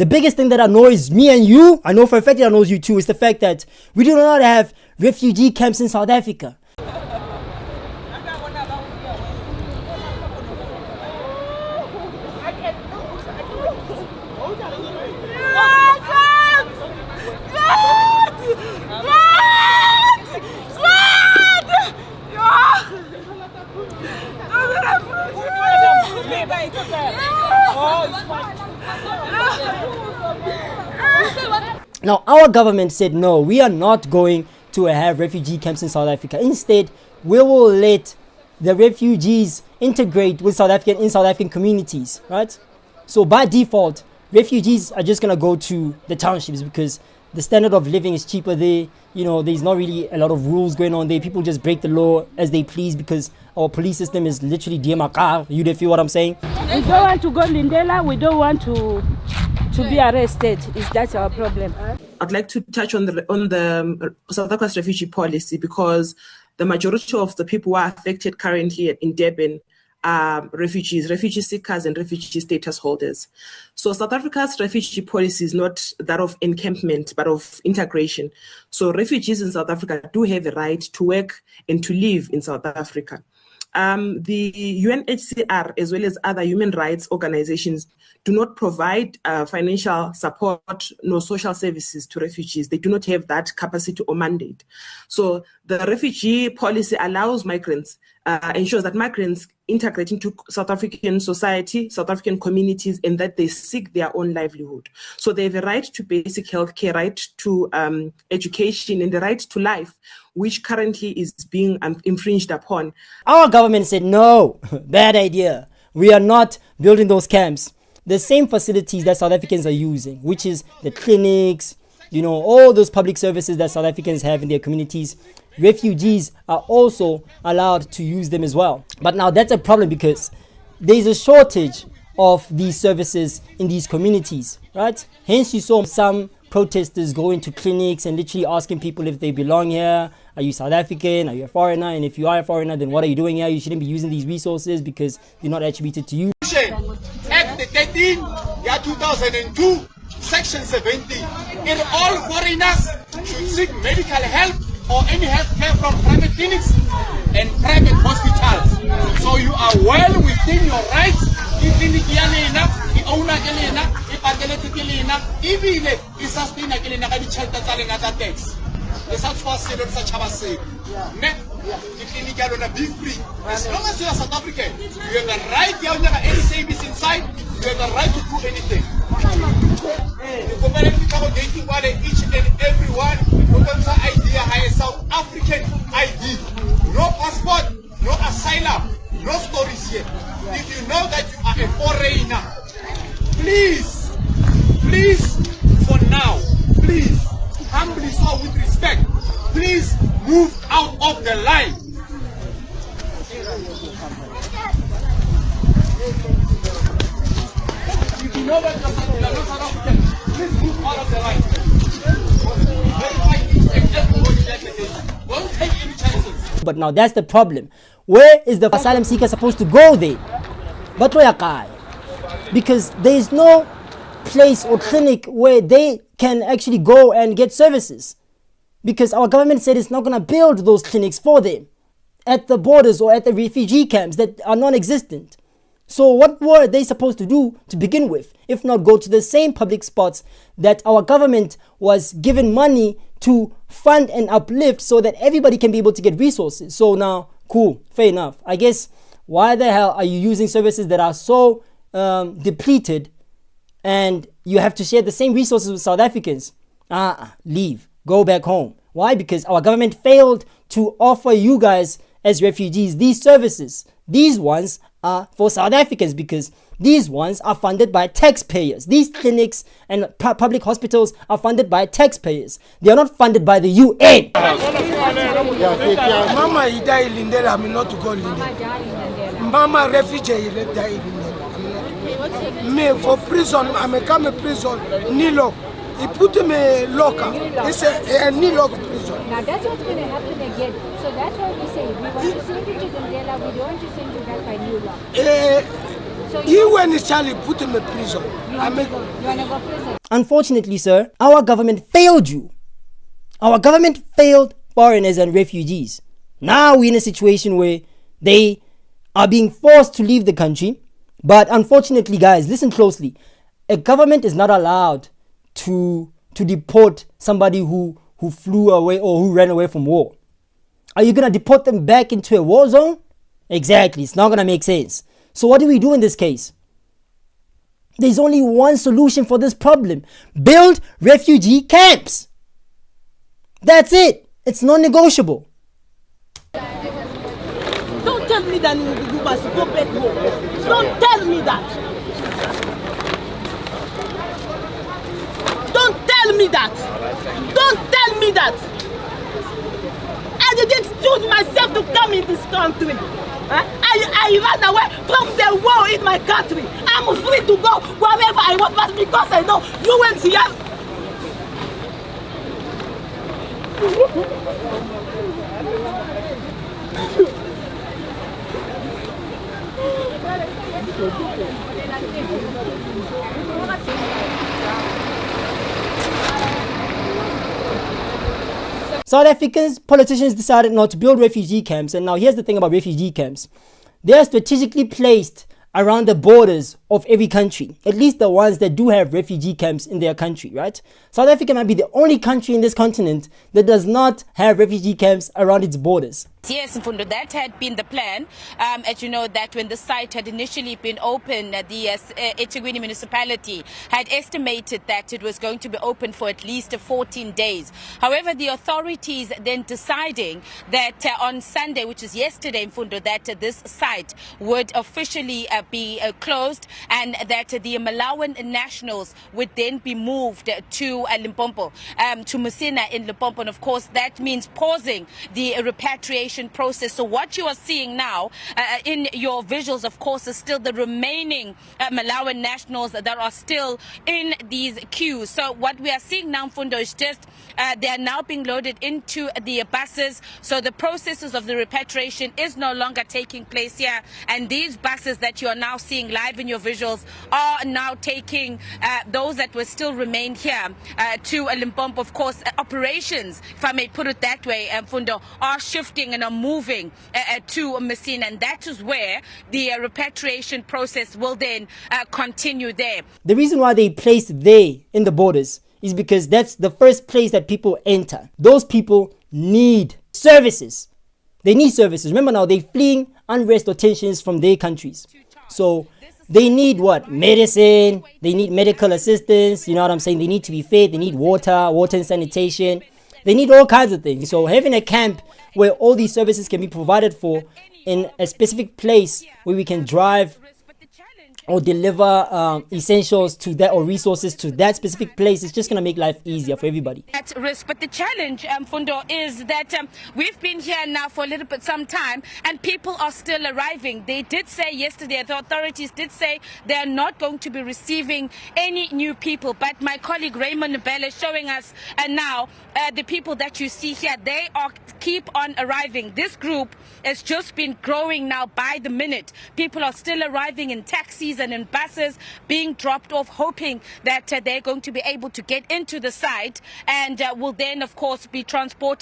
The biggest thing that annoys me and you, I know for a fact it annoys you too, is the fact that we do not have refugee camps in South Africa. Now, our government said, no, we are not going to have refugee camps in South Africa. Instead, we will let the refugees integrate with South African communities, right? So by default, refugees are just going to go to the townships because the standard of living is cheaper there. You know, there's not really a lot of rules going on there. People just break the law as they please because our police system is literally DMAKA. You feel what I'm saying? We don't want to go Lindela. We don't want to be arrested. That's our problem. I'd like to touch on the South Africa's refugee policy because the majority of the people who are affected currently in Durban are refugees, refugee seekers and refugee status holders. So South Africa's refugee policy is not that of encampment, but of integration. So refugees in South Africa do have a right to work and to live in South Africa. The UNHCR, as well as other human rights organizations, do not provide financial support nor social services to refugees. They do not have that capacity or mandate. So the refugee policy allows migrants, ensures that migrants integrate into South African society, South African communities, and that they seek their own livelihood. So they have a right to basic healthcare, right to education, and the right to life, which currently is being infringed upon. Our government said, no, bad idea. We are not building those camps. The same facilities that South Africans are using, which is the clinics, you know, all those public services that South Africans have in their communities, refugees are also allowed to use them as well. But now that's a problem because there's a shortage of these services in these communities, right? Hence you saw some protesters go into clinics and literally asking people if they belong here. Are you South African? Are you a foreigner? And if you are a foreigner, then what are you doing here? You shouldn't be using these resources because they're not attributed to you. Act 13, year 2002, Section 70. In all foreigners should seek medical help or any health care from private clinics and private hospitals. So you are well within your rights. Clinic yalena, the owner yalena, the patellity yalena, even the sustainer yalena, the shelter yalena tax. The South First State of Sachaba say, the clinic yalena be free. As long as you are South African, you have the right to have any service inside. You have the right to do anything. The government is accommodating what each and every one becomes an idea, a South African ID. No passport, no asylum, no stories here. If you know that you are a foreigner, please, for now, please, humbly so with respect, please move out of the line. If you know that you are not South African, please move out of the line. Don't take any chances. But now that's the problem. Where is the asylum seeker supposed to go there? But because there is no place or clinic where they can actually go and get services. Because our government said it's not going to build those clinics for them at the borders or at the refugee camps that are non-existent. So what were they supposed to do to begin with, if not go to the same public spots that our government was given money to fund and uplift so that everybody can be able to get resources? So now, cool, fair enough. I guess, why the hell are you using services that are so depleted and you have to share the same resources with South Africans? Leave, go back home. Why? Because our government failed to offer you guys as refugees these services. These ones are for South Africans because these ones are funded by taxpayers. These clinics and public hospitals are funded by taxpayers. They are not funded by the UN. Mama, he died in Lindela. I'm not to go Lindela. Mama, refugee, he died in Lindela. Me for prison, I'm a come prison. Nilo, he put me locker. It's a Nilo prison. Now that's what's going to happen again. So that's why we say we want to send you to Lindela. We don't want to send you back by new law. He when Charlie put him in prison. You want to go prison? Unfortunately, sir, our government failed you. Our government failed foreigners and refugees. Now we're in a situation where they are being forced to leave the country. But unfortunately, guys, listen closely. A government is not allowed to deport somebody who flew away or who ran away from war. Are you going to deport them back into a war zone? Exactly. It's not going to make sense. So what do we do in this case? There's only one solution for this problem. Build refugee camps. That's it. It's non-negotiable. Don't tell me that you must go back home. Don't tell me that. Don't tell me that. Don't tell me that. I didn't choose myself to come in this country. I ran away from the war in my country. I'm free to go wherever I want, but because I know UNCR. South Africans, politicians decided not to build refugee camps. And now here's the thing about refugee camps. They are strategically placed around the borders of every country, at least the ones that do have refugee camps in their country, right? South Africa might be the only country in this continent that does not have refugee camps around its borders. Yes, Mfundo, that had been the plan. As you know, that when the site had initially been opened, the eThekwini municipality had estimated that it was going to be open for at least 14 days. However, the authorities then deciding that on Sunday, which is yesterday, Mfundo, that this site would officially be closed and that the Malawian nationals would then be moved to Limpopo, to Musina in Limpopo. And of course, that means pausing the repatriation process. So what you are seeing now in your visuals, of course, is still the remaining Malawian nationals that are still in these queues. So what we are seeing now, Mfundo, is just they are now being loaded into the buses. So the processes of the repatriation is no longer taking place here. And these buses that you are now seeing live in your visuals are now taking those that will still remain here to Limpopo. Of course, operations, if I may put it that way, Mfundo, are shifting and are moving to Messina, and that is where the repatriation process will then continue there. The reason why they placed there in the borders is because that's the first place that people enter. Those people need services. They need services. Remember now, they're fleeing unrest or tensions from their countries. So they need what? Medicine. They need medical assistance. You know what I'm saying? They need to be fed. They need water and sanitation. They need all kinds of things. So having a camp where all these services can be provided for in a specific place where we can drive or deliver essentials to that or resources to that specific place, it's just going to make life easier for everybody. At risk, but the challenge, Mfundo, is that we've been here now for a little bit some time and people are still arriving. They did say yesterday, the authorities did say they are not going to be receiving any new people, but my colleague Raymond Bell is showing us now the people that you see here, they are keep on arriving. This group has just been growing now by the minute. People are still arriving in taxis and in buses, being dropped off, hoping that they're going to be able to get into the site and will then, of course, be transported